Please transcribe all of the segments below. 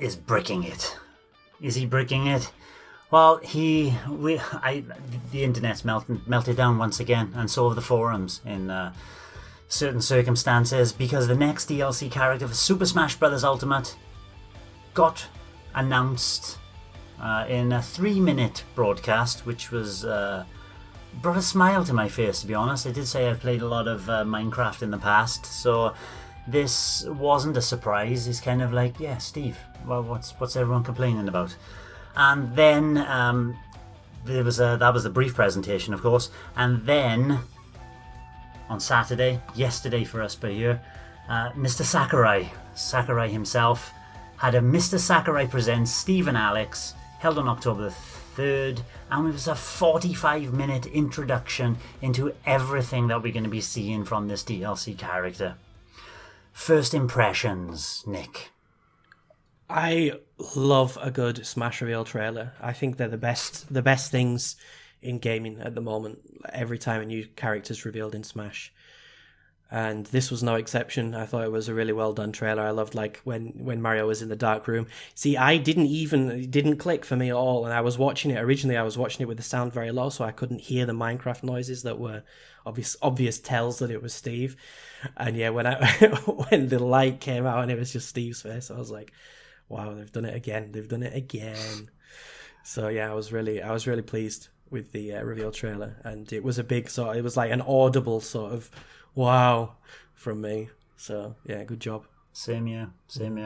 is bricking it. Is he bricking it? Well, the internet's melted down once again, and so have the forums in certain circumstances, because the next DLC character for Super Smash Bros. Ultimate got announced in a 3-minute broadcast, which was brought a smile to my face, to be honest. I did say I've played a lot of Minecraft in the past, so this wasn't a surprise. It's kind of like, yeah, Steve, well, what's everyone complaining about? And then that was the brief presentation, of course. And then on yesterday for us per year, Mr. Sakurai himself had a Mr. Sakurai Presents Steve and Alex, held on October the 3rd, and it was a 45-minute introduction into everything that we're going to be seeing from this DLC character. First impressions, Nick. I love a good Smash reveal trailer. I think they're the best things in gaming at the moment. Every time a new character is revealed in Smash, and this was no exception. I thought it was a really well done trailer. I loved like when Mario was in the dark room. See, it didn't click for me at all. And I was watching it originally. I was watching it with the sound very low, so I couldn't hear the Minecraft noises that were obvious tells that it was Steve. And yeah, when when the light came out and it was just Steve's face, I was like, wow, they've done it again. So yeah, I was really pleased with the reveal trailer, and it was it was like an audible sort of wow from me. So yeah, good job. Same here.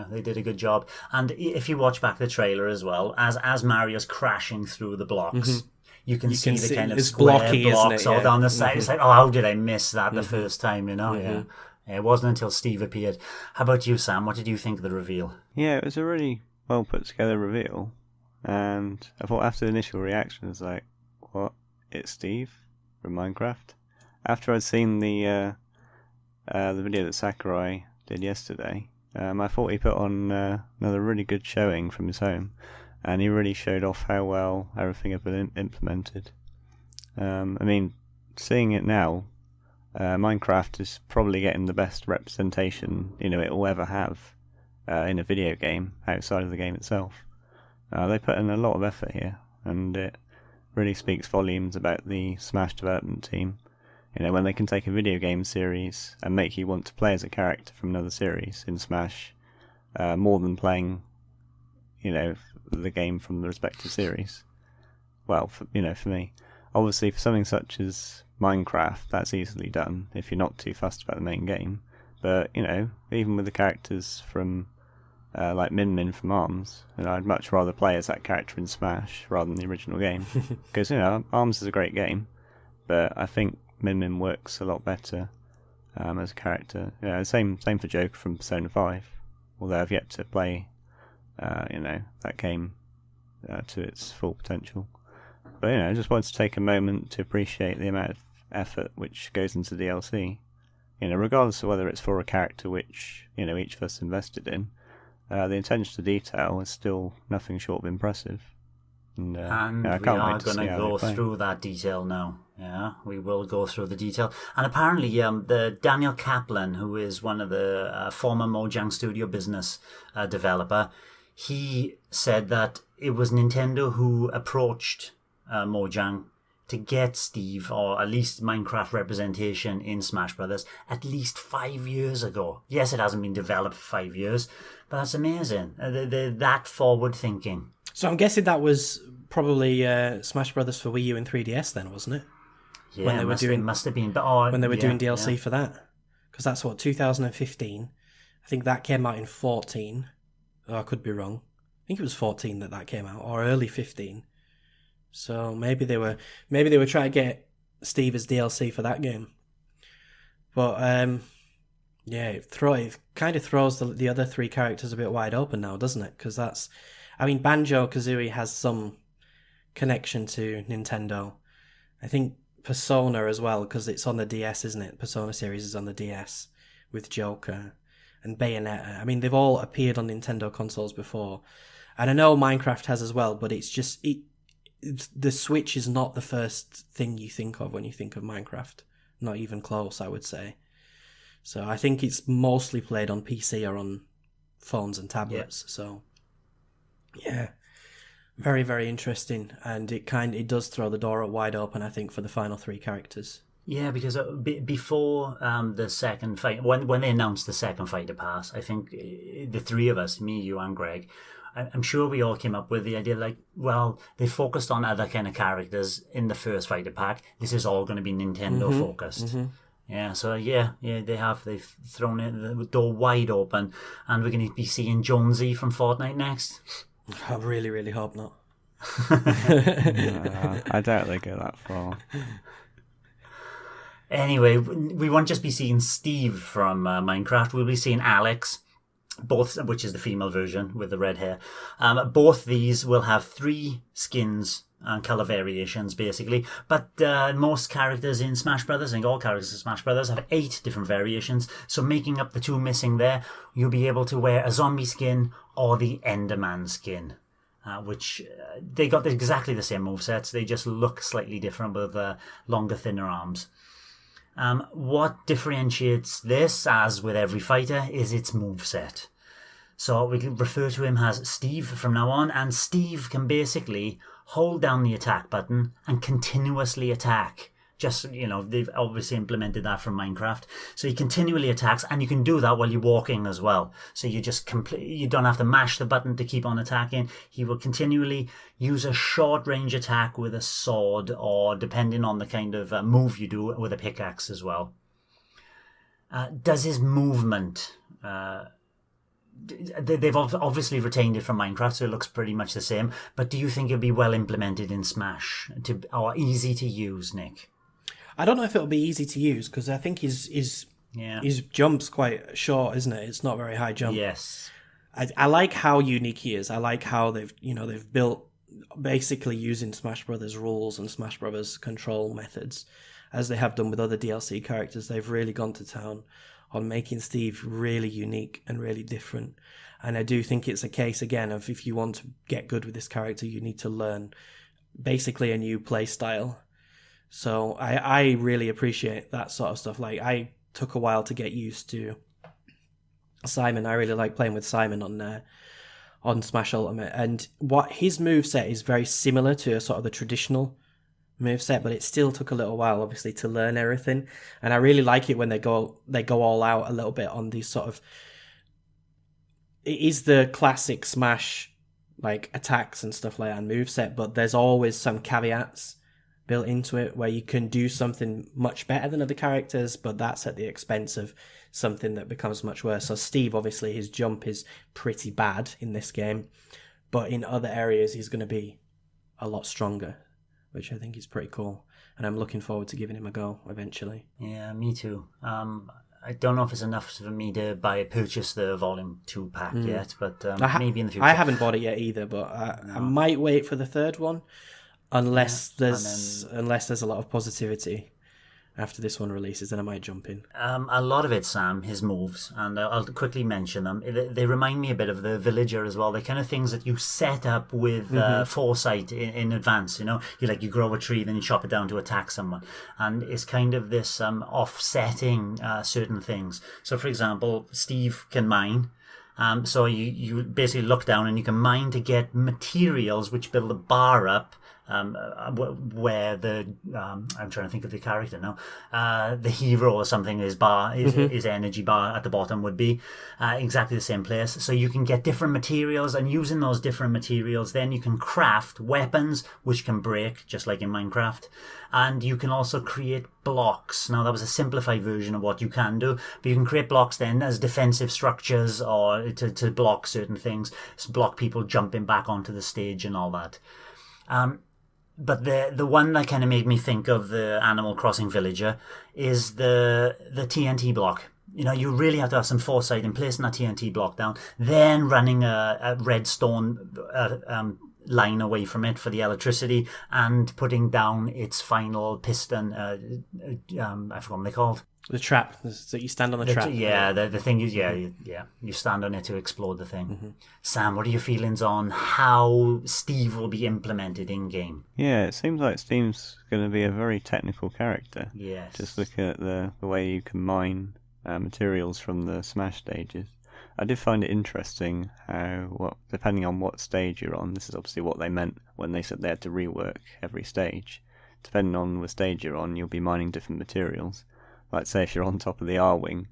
They did a good job. And if you watch back the trailer as well, as Mario's crashing through the blocks, you can see the kind of square blocky, blocks all down the side. It's like, oh, how did I miss that the first time? Yeah. It wasn't until Steve appeared. How about you, Sam? What did you think of the reveal? Yeah, it was a really well put together reveal, and I thought after the initial reaction, it was like, what? It's Steve from Minecraft? After I'd seen the video that Sakurai did yesterday, I thought he put on another really good showing from his home, and he really showed off how well everything had been implemented. I mean, seeing it now, Minecraft is probably getting the best representation it will ever have in a video game outside of the game itself. They put in a lot of effort here, and it really speaks volumes about the Smash development team. When they can take a video game series and make you want to play as a character from another series in Smash, more than playing, the game from the respective series. Well, for me, obviously for something such as Minecraft, that's easily done if you're not too fussed about the main game. But even with the characters from like Min from ARMS, I'd much rather play as that character in Smash rather than the original game, because ARMS is a great game, but I think Min works a lot better as a character. Same for Joker from Persona 5, although I've yet to play that game to its full potential. But I just wanted to take a moment to appreciate the amount of effort which goes into DLC. Regardless of whether it's for a character which each of us invested in, the attention to detail is still nothing short of impressive. And we are going to go through that detail now. Yeah, we will go through the detail. And apparently, the Daniel Kaplan, who is one of the former Mojang Studio business developer, he said that it was Nintendo who approached Mojang to get Steve, or at least Minecraft representation in Smash Brothers, at least 5 years ago. Yes, it hasn't been developed for 5 years, but that's amazing. They're that forward thinking. So I'm guessing that was probably Smash Brothers for Wii U and 3DS then, wasn't it? Yeah, when they were doing DLC for that, because that's what 2015. I think that came out in 14. Oh, I could be wrong. I think it was 14 that came out, or early 15. So maybe they were trying to get Steve as DLC for that game. But it kind of throws the other three characters a bit wide open now, doesn't it? Because Banjo-Kazooie has some connection to Nintendo. I think Persona as well, because it's on the DS, isn't it? Persona series is on the DS with Joker and Bayonetta. I mean, they've all appeared on Nintendo consoles before. And I know Minecraft has as well, but it's just... the Switch is not the first thing you think of when you think of Minecraft. Not even close, I would say. So I think it's mostly played on PC or on phones and tablets. Yeah. So Yeah. Very, very interesting, and it does throw the door wide open, I think, for the final 3 characters. Yeah, because before the second fight, when they announced the second fighter pass, I think the 3 of us, me, you, and Greg, I'm sure we all came up with the idea like, well, they focused on other kind of characters in the first fighter pack. This is all going to be Nintendo focused. Yeah, so they've thrown the door wide open, and we're going to be seeing Jonesy from Fortnite next. I really, really hope not. I doubt they go that far. Anyway, we won't just be seeing Steve from Minecraft. We'll be seeing Alex, both, which is the female version with the red hair. Both these will have 3 skins and colour variations, basically. But most characters in Smash Brothers, I think all characters in Smash Brothers, have 8 different variations. So making up the 2 missing there, you'll be able to wear a zombie skin or the Enderman skin, which they got exactly the same movesets. They just look slightly different with longer, thinner arms. What differentiates this, as with every fighter, is its moveset. So we can refer to him as Steve from now on, and Steve can basically hold down the attack button and continuously attack. Just, they've obviously implemented that from Minecraft. So he continually attacks, and you can do that while you're walking as well. So you just you don't have to mash the button to keep on attacking. He will continually use a short range attack with a sword, or depending on the kind of move you do, with a pickaxe as well. Does his movement... they've obviously retained it from Minecraft, so it looks pretty much the same. But do you think it'll be well implemented in Smash, or easy to use, Nick? I don't know if it'll be easy to use, because I think his jump's quite short, isn't it? It's not very high jump. Yes. I like how unique he is. I like how they've built, basically using Smash Brothers rules and Smash Brothers control methods, as they have done with other DLC characters. They've really gone to town on making Steve really unique and really different. And I do think it's a case, again, of if you want to get good with this character, you need to learn basically a new play style. So I really appreciate that sort of stuff. Like, I took a while to get used to Simon. I really like playing with Simon on Smash Ultimate. And what his moveset is very similar to sort of the traditional moveset, but it still took a little while, obviously, to learn everything. And I really like it when they go all out a little bit on these sort of... It is the classic Smash, like, attacks and stuff like that, and moveset, but there's always some caveats built into it where you can do something much better than other characters, but that's at the expense of something that becomes much worse. So Steve, obviously, his jump is pretty bad in this game, but in other areas he's going to be a lot stronger, which I think is pretty cool. And I'm looking forward to giving him a go eventually. Yeah, me too. I don't know if it's enough for me to purchase the Volume 2 pack yet, but maybe in the future. I haven't bought it yet either, but I might wait for the third one. Unless there's a lot of positivity after this one releases, then I might jump in. A lot of it, Sam, his moves, and I'll quickly mention them. They remind me a bit of the Villager as well. They're kind of things that you set up with foresight in advance. You grow a tree, then you chop it down to attack someone, and it's kind of this offsetting certain things. So, for example, Steve can mine. So you basically look down and you can mine to get materials which build a bar up. Where the I'm trying to think of the character now, the hero or something, his energy bar at the bottom would be exactly the same place. So you can get different materials, and using those different materials, then you can craft weapons which can break, just like in Minecraft. And you can also create blocks. Now, that was a simplified version of what you can do, but you can create blocks then as defensive structures, or to block certain things, block people jumping back onto the stage and all that. But the one that kind of made me think of the Animal Crossing Villager is the TNT block. You really have to have some foresight in placing that TNT block down, then running a redstone line away from it for the electricity, and putting down its final piston. I forgot what they're called. The trap. So you stand on the trap. Yeah, the thing is, you stand on it to explode the thing. Mm-hmm. Sam, what are your feelings on how Steve will be implemented in game? Yeah, it seems like Steve's going to be a very technical character. Yes. Just look at the way you can mine materials from the Smash stages. I did find it interesting how, depending on what stage you're on, this is obviously what they meant when they said they had to rework every stage. Depending on what stage you're on, you'll be mining different materials. Like, say, if you're on top of the R-Wing,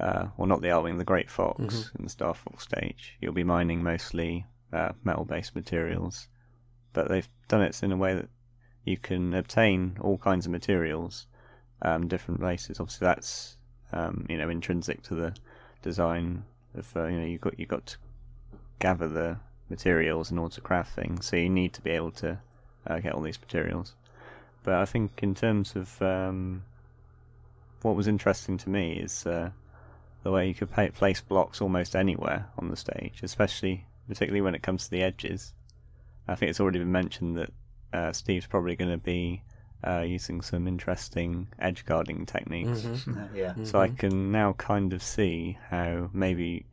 well, not the R-Wing, the Great Fox in the Star Fox stage, you'll be mining mostly metal-based materials. But they've done it in a way that you can obtain all kinds of materials, different places. Obviously, that's intrinsic to the design of you got to gather the materials in order to craft things. So you need to be able to get all these materials. But I think in terms of what was interesting to me is the way you could place blocks almost anywhere on the stage, particularly when it comes to the edges. I think it's already been mentioned that Steve's probably going to be using some interesting edge guarding techniques. So I can now kind of see how maybe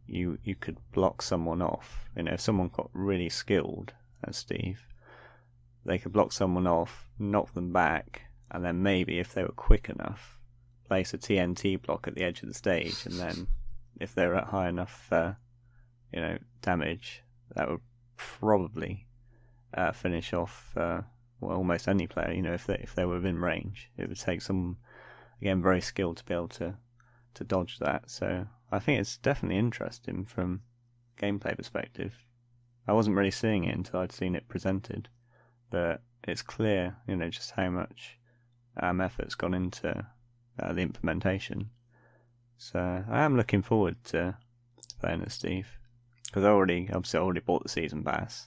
you could block someone off. If someone got really skilled as Steve, they could block someone off, knock them back, and then maybe if they were quick enough, place a TNT block at the edge of the stage, and then if they're at high enough damage, that would probably finish off almost any player. If they were within range, it would take someone, again, very skilled to be able to dodge that. So I think it's definitely interesting from a gameplay perspective. I wasn't really seeing it until I'd seen it presented, but it's clear, just how much effort's gone into the implementation. So I am looking forward to playing as Steve, because I already bought the season pass.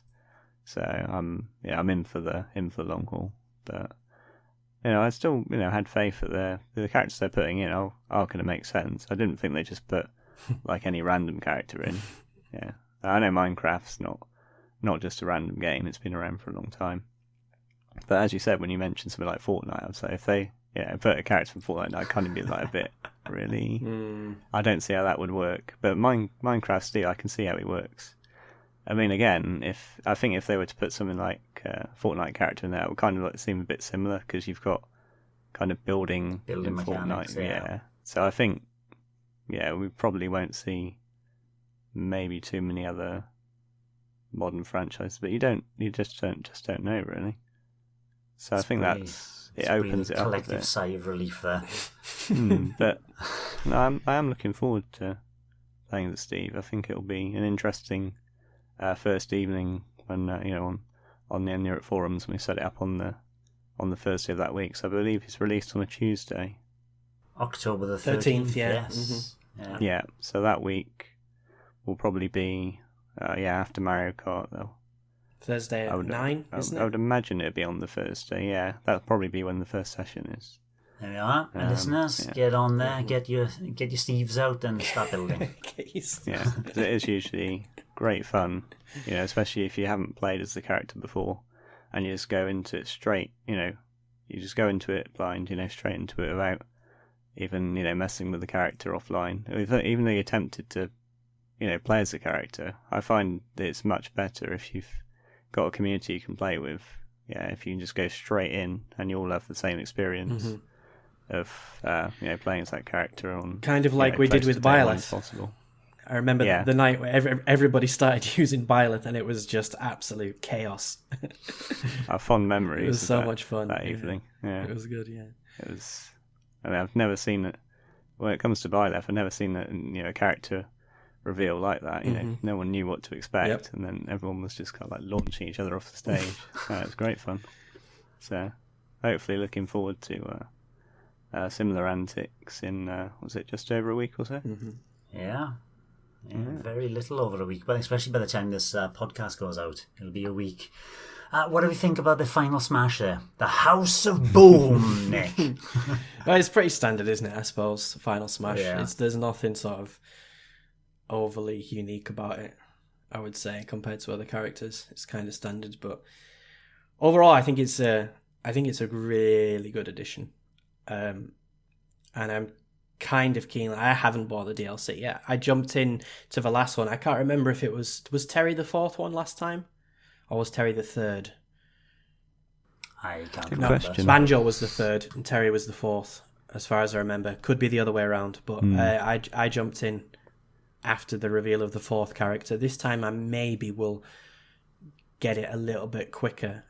So I'm in for the long haul. But I still had faith that the characters they're putting in are going to make sense. I didn't think they just put like any random character in. Yeah, I know Minecraft's not just a random game. It's been around for a long time. But as you said, when you mentioned something like Fortnite, I'd say if they put a character from Fortnite, I'd kind of be like a bit really. I don't see how that would work. But Minecraft Steve, I can see how it works. I mean, again, if they were to put something like Fortnite character in there, it would kind of seem a bit similar, because you've got kind of building in mechanics, Fortnite. Yeah. So I think, we probably won't see maybe too many other modern franchises, but you just don't know really. So I think it opens it up a bit. Collective sigh of relief there. But no, I am looking forward to playing as Steve. I think it'll be an interesting first evening when on the N-E forums, when we set it up on the Thursday of that week. So I believe it's released on a Tuesday, October the 13th. Yes. Yeah. So that week will probably be after Mario Kart though. Thursday at 9, isn't it? I would imagine it'd be on the Thursday. Yeah, that'll probably be when the first session is. There we are, listeners. Get on there, get your Steves out and start building. Yeah, it is usually great fun, especially if you haven't played as the character before, and you just go into it straight. You just go into it blind, straight into it without even messing with the character offline. Even though you're tempted to, play as the character, I find that it's much better if you've got a community you can play with. Yeah, if you can just go straight in and you all have the same experience of playing as that character on kind of like we did with Byleth. I remember the night where everybody started using Byleth, and it was just absolute chaos. Our fond memories. It was so much fun that evening. Yeah, it was good. Yeah, it was. I mean, I've never seen it. When it comes to Byleth, I've never seen a character reveal like that. No one knew what to expect, and then everyone was just kind of like launching each other off the stage. It was great fun. So hopefully looking forward to similar antics in was it just over a week or so? Yeah, very little over a week, but especially by the time this podcast goes out, it'll be a week. What do we think about the final smash there? The House of Boom, Nick. Well, it's pretty standard, isn't it? I suppose final smash. Yeah. There's nothing sort of overly unique about it, I would say, compared to other characters. It's kind of standard, but overall, I think it's a really good addition. And I'm kind of keen. I haven't bought the DLC yet. I jumped in to the last one. I can't remember if it was Terry the fourth one last time, or was Terry the third? I can't Good remember. question. Banjo was the third, and Terry was the fourth, as far as I remember. Could be the other way around, but I jumped in after the reveal of the fourth character. This time I maybe will get it a little bit quicker.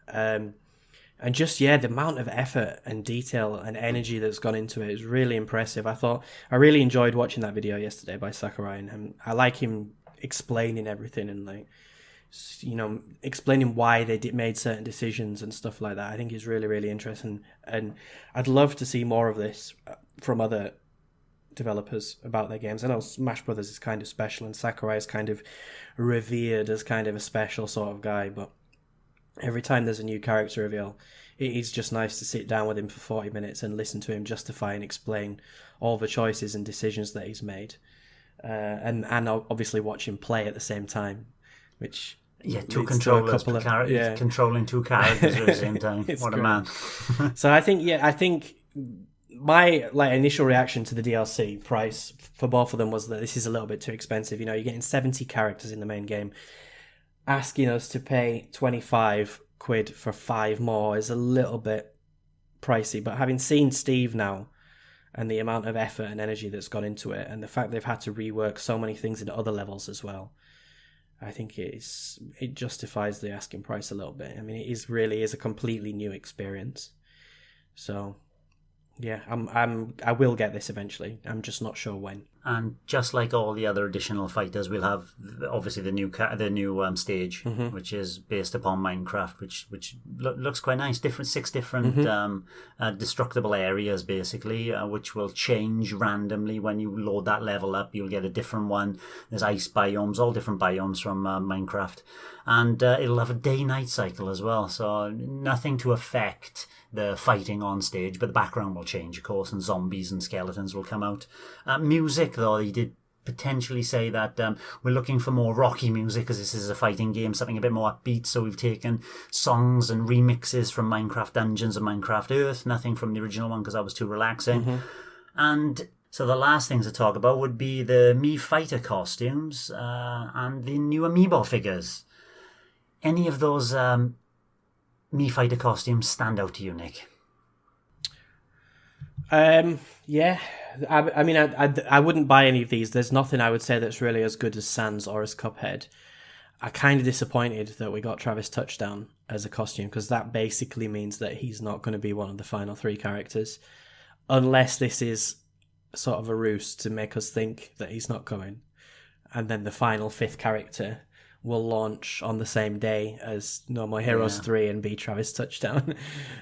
And just, the amount of effort and detail and energy that's gone into it is really impressive. I really enjoyed watching that video yesterday by Sakurai, and I like him explaining everything and explaining why they made certain decisions and stuff like that. I think it's really, really interesting, and I'd love to see more of this from other developers about their games. I know Smash Brothers is kind of special, and Sakurai is kind of revered as kind of a special sort of guy, but every time there's a new character reveal, it is just nice to sit down with him for 40 minutes and listen to him justify and explain all the choices and decisions that he's made, and obviously watch him play at the same time, which two controllers controlling two characters at the same time. What great. A man. So I think my initial reaction to the DLC price for both of them was that this is a little bit too expensive. You're getting 70 characters in the main game. Asking us to pay 25 quid for 5 more is a little bit pricey. But having seen Steve now and the amount of effort and energy that's gone into it, and the fact they've had to rework so many things in other levels as well, I think it justifies the asking price a little bit. I mean, it really is a completely new experience. So yeah, I will get this eventually. I'm just not sure when. And just like all the other additional fighters, we'll have obviously the new stage, which is based upon Minecraft, which looks quite nice. 6 different destructible areas, basically, which will change randomly when you load that level up. You'll get a different one. There's ice biomes, all different biomes from Minecraft, and it'll have a day-night cycle as well. So nothing to affect the fighting on stage, but the background will change, of course, and zombies and skeletons will come out. Music, though, he did potentially say that we're looking for more rocky music because this is a fighting game, something a bit more upbeat, so we've taken songs and remixes from Minecraft Dungeons and Minecraft Earth, nothing from the original one because that was too relaxing. And so the last things to talk about would be the Mii Fighter costumes and the new amiibo figures. Any of those Mii Fighter costumes stand out to you, Nick? Yeah. I mean, I wouldn't buy any of these. There's nothing I would say that's really as good as Sans or as Cuphead. I'm kind of disappointed that we got Travis Touchdown as a costume, because that basically means that he's not going to be one of the final 3 characters, unless this is sort of a ruse to make us think that he's not coming. And then the final 5th character will launch on the same day as No More Heroes 3 and be Travis Touchdown.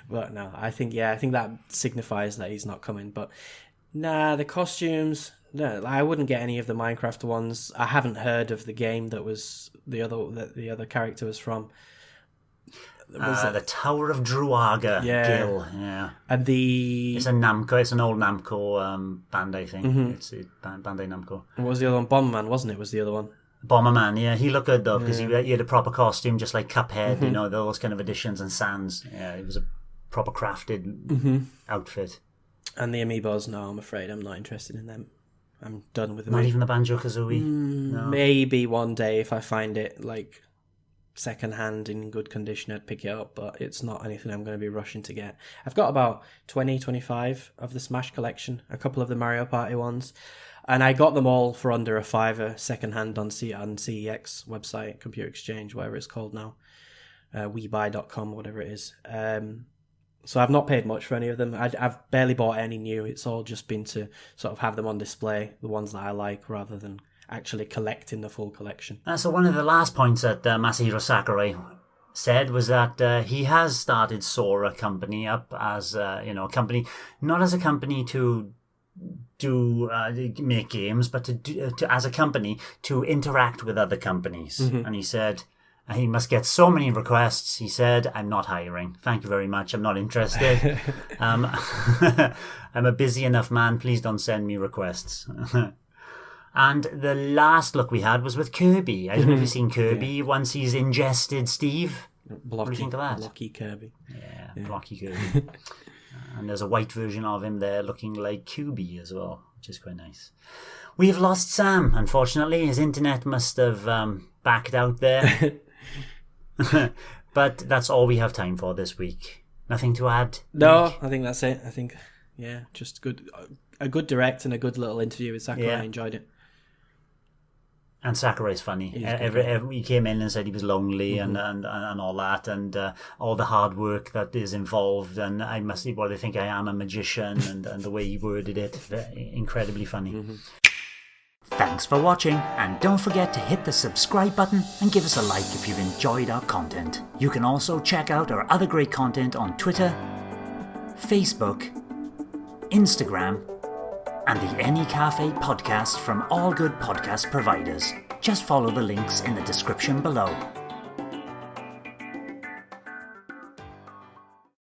But no, I think that signifies that he's not coming. But nah, the costumes, no, I wouldn't get any of the Minecraft ones. I haven't heard of the game that was the other character was from. The Tower of Druaga Gil, and it's a Namco. It's an old Namco band, I think. It's Bandai Namco. What was the other one? Bomberman, wasn't it? Was the other one? Bomberman, yeah, he looked good though because he had a proper costume, just like Cuphead, those kind of additions and Sans. Yeah, it was a proper crafted outfit. And the amiibos, no, I'm afraid I'm not interested in them. I'm done with them. Not even the Banjo-Kazooie? No. Maybe one day if I find it like second-hand in good condition, I'd pick it up, but it's not anything I'm going to be rushing to get. I've got about 25 of the Smash collection, a couple of the Mario Party ones, and I got them all for under $5 second-hand on CEX website, Computer Exchange, whatever it's called now, webuy.com, whatever it is. So I've not paid much for any of them. I've barely bought any new. It's all just been to sort of have them on display, the ones that I like, rather than actually collecting the full collection. So one of the last points that Masahiro Sakurai said was that he has started Sora Company up as a company, not as a company to make games, but to as a company to interact with other companies. And he said he must get so many requests. He said, "I'm not hiring. Thank you very much. I'm not interested. I'm a busy enough man. Please don't send me requests." And the last look we had was with Kirby. I don't know if you've seen Kirby once he's ingested Steve. What do you think of that? Blocky Kirby. Yeah. Blocky Kirby. And there's a white version of him there looking like QB as well, which is quite nice. We've lost Sam, unfortunately. His internet must have backed out there. But that's all we have time for this week. Nothing to add? No, Nick? I think that's it. I think, just good, a good direct and a good little interview with Sakurai. Yeah. I enjoyed it. And Sakurai's funny. He came in and said he was lonely and all that, and all the hard work that is involved, and I must see what they think I am, a magician, and the way he worded it, incredibly funny. Thanks for watching, and don't forget to hit the subscribe button and give us a like if you've enjoyed our content. You can also check out our other great content on Twitter, Facebook, Instagram, and the N-E Café podcast from all good podcast providers. Just follow the links in the description below.